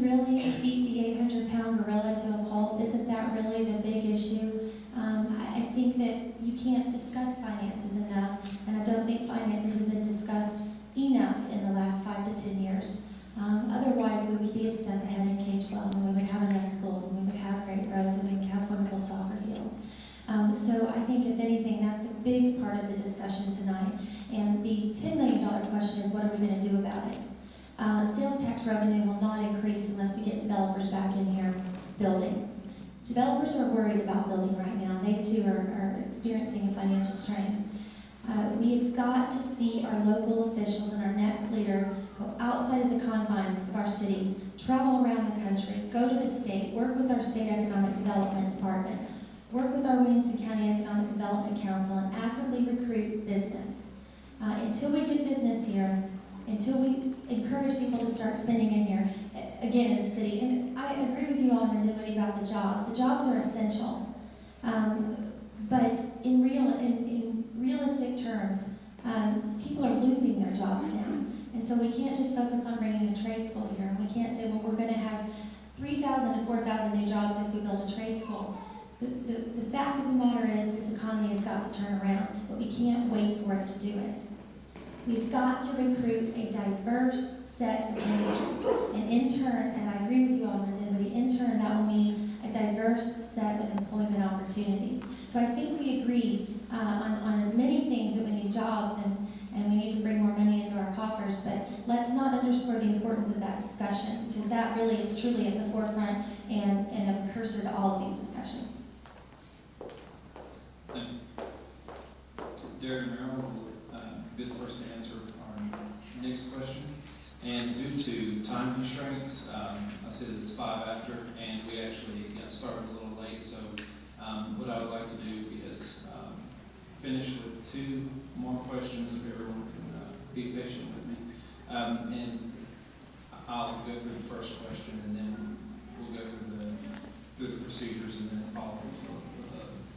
really beat the 800-pound gorilla to a pulp? Isn't that really the big issue? I think that you can't discuss finances enough, and I don't think finances have been discussed enough in the last 5 to 10 years. Otherwise, we would be a step ahead in K-12, and we would have enough schools, and we would have great roads, and we would have wonderful soccer fields. So I think, if anything, that's a big part of the discussion tonight. And the $10 million question is, what are we going to do about it? Sales tax revenue will not increase unless we get developers back in here building. Developers are worried about building right now. They too are experiencing a financial strain. We've got to see our local officials and our next leader go outside of the confines of our city, travel around the country, go to the state, work with our state economic development department, work with our Williamson County Economic Development Council, and actively recruit business. Until we get business here, until we encourage people to start spending in here, again in the city, and I agree with you, Alderman Dinwiddie, about the jobs. The jobs are essential. But in realistic terms, people are losing their jobs now. And so we can't just focus on bringing a trade school here. We can't say, well, we're going to have 3,000 to 4,000 new jobs if we build a trade school. The fact of the matter is this economy has got to turn around, but we can't wait for it to do it. We've got to recruit a diverse set of industries. And in turn, and I agree with you, Alderman Dinwiddie, in turn that will mean a diverse set of employment opportunities. So I think we agree on many things, that we need jobs and we need to bring more money into our coffers, but let's not underscore the importance of that discussion, because that really is truly at the forefront and a precursor to all of these discussions. Derek and Mayoral will be the first to answer our next question. And due to time constraints, I said it's 5 after, and we actually started a little late. So what I would like to do is finish with 2 more questions, if everyone can be patient with me. And I'll go through the first question, and then we'll go through the procedures, and then follow with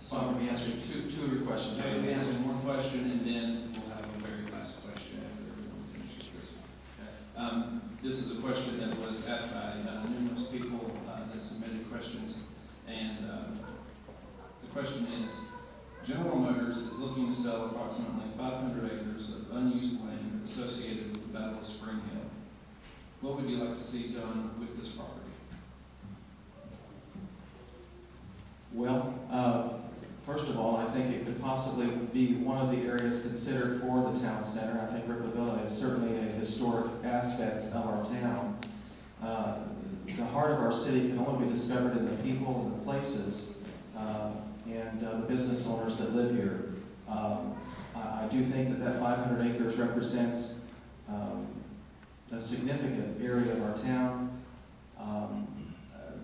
So I'm going to be answering two of your questions. Okay, we'll be answering one question, and then we'll have a very last question after everyone finishes this one. Okay. This is a question that was asked by numerous people that submitted questions, and the question is, General Motors is looking to sell approximately 500 acres of unused land associated with the Battle of Spring Hill. What would you like to see done with this property? Well, first of all, I think it could possibly be one of the areas considered for the town center. I think Ripleville is certainly a historic aspect of our town. The heart of our city can only be discovered in the people and the places and the business owners that live here. I do think that 500 acres represents a significant area of our town.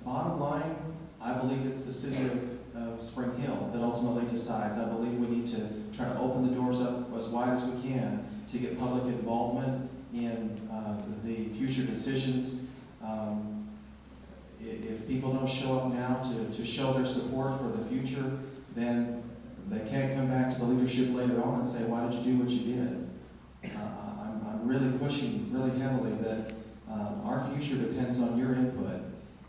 Bottom line, I believe it's the city of Spring Hill that ultimately decides. I believe we need to try to open the doors up as wide as we can to get public involvement in the future decisions. If people don't show up now to show their support for the future, then they can't come back to the leadership later on and say, why did you do what you did? I'm really pushing really heavily that our future depends on your input.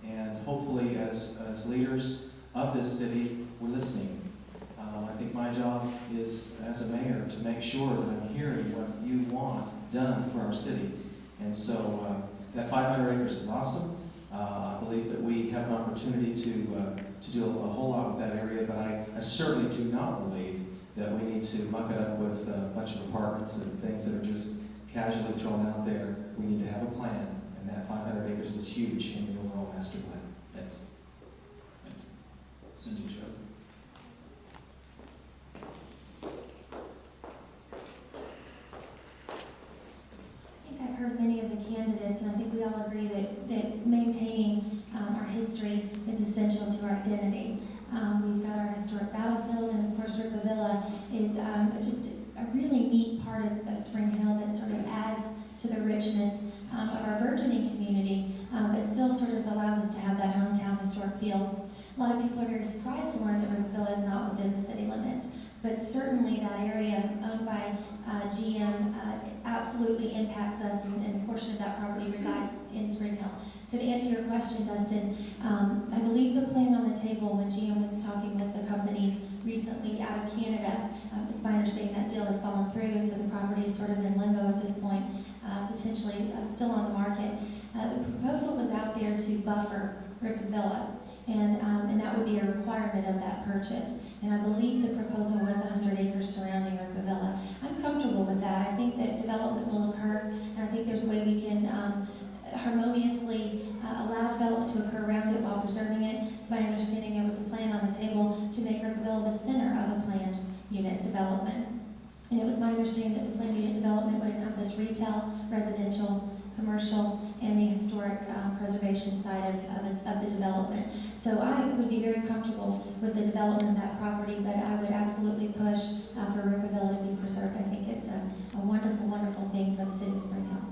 And hopefully as leaders of this city, we're listening. I think my job is, as a mayor, to make sure that I'm hearing what you want done for our city. And so that 500 acres is awesome. I believe that we have an opportunity to do a whole lot with that area, but I certainly do not believe that we need to muck it up with a bunch of apartments and things that are just casually thrown out there. We need to have a plan, and that 500 acres is huge in the overall master plan. Thanks. Thank you. Cindy, Joe. I've heard many of the candidates, and I think we all agree that maintaining our history is essential to our identity. We've got our historic battlefield, and of course Ripleville is just a really neat part of Spring Hill that sort of adds to the richness of our burgeoning community, but still sort of allows us to have that hometown historic feel. A lot of people are very surprised to learn that Ripleville is not within the city limits, but certainly that area owned by GM absolutely impacts us, and a portion of that property resides in Spring Hill. So to answer your question, Dustin, I believe the plan on the table when GM was talking with the company recently out of Canada, it's my understanding that deal has fallen through, and so the property is sort of in limbo at this point, potentially still on the market. The proposal was out there to buffer Ripavilla, and that would be a requirement of that purchase. And I believe the proposal was 100 acres surrounding Ripavilla. I'm comfortable with that. I think that development will occur, and I think there's a way we can harmoniously allow development to occur around it while preserving it. It's my understanding there was a plan on the table to make Ripavilla the center of a planned unit development. And it was my understanding that the planned unit development would encompass retail, residential, commercial, and the historic preservation side of the development. So I would be very comfortable with the development of that property, but I would absolutely push for Ripavilla to be preserved. I think it's a wonderful, wonderful thing for the city of Spring Hill.